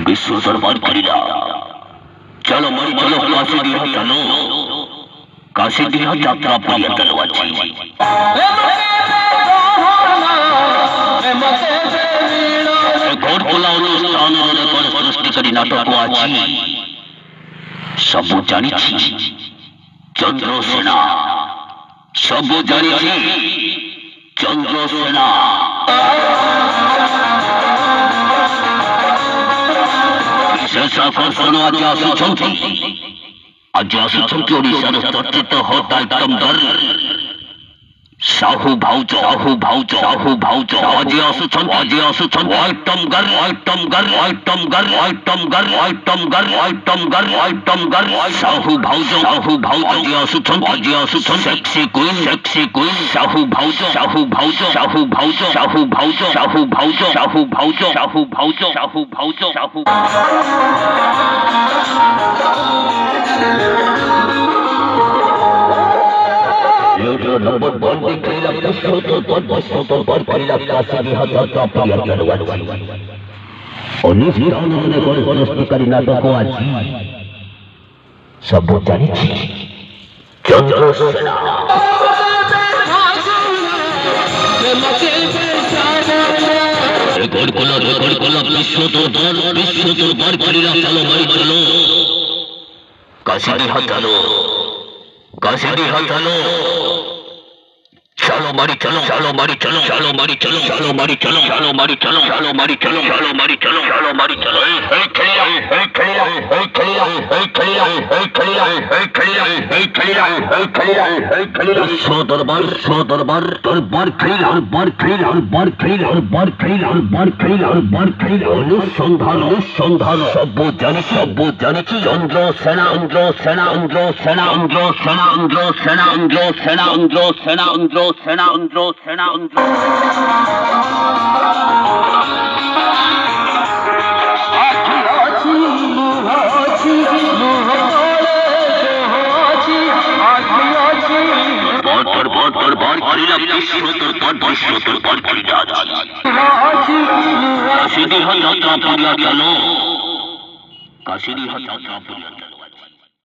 विश्व दरबार करीला चलो मरी चलो काशी दिहा चलो काशी दिहा यात्रा पर्यटन वाची घोर पोला अनुष्ठान রেকর্ড সৃষ্টিকারী নাটক আছে সব জানিছি চন্দ্রসেনা সব জানিছি চন্দ্রসেনা বিশেষ আকর্ষণ আজ আসুଛନ୍ତି ଓଡ଼ିଶାର ଚର୍ଚ୍ଚିତ ହଟ୍ ଆଇଟମ୍ବର साहू भाउज आज आइटमगर साहू भाउज आज सेक्सी क्वीन साहू भाउज नंबर वन दिखेला विश्व करीला काशी दिहा यात्रा पर्यटन वाची अनुष्ठान রেকর্ড সৃষ্টিকারী নাটক আছে সব জানিছি চন্দ্রসেনা রেকর্ড কলা विश्व दरबार करीला चलो मरी चलो काशी दिहा चलो चलो मारी चलो सेना विश्व दरबार करीला काशी दिहा यात्रा पर्यटन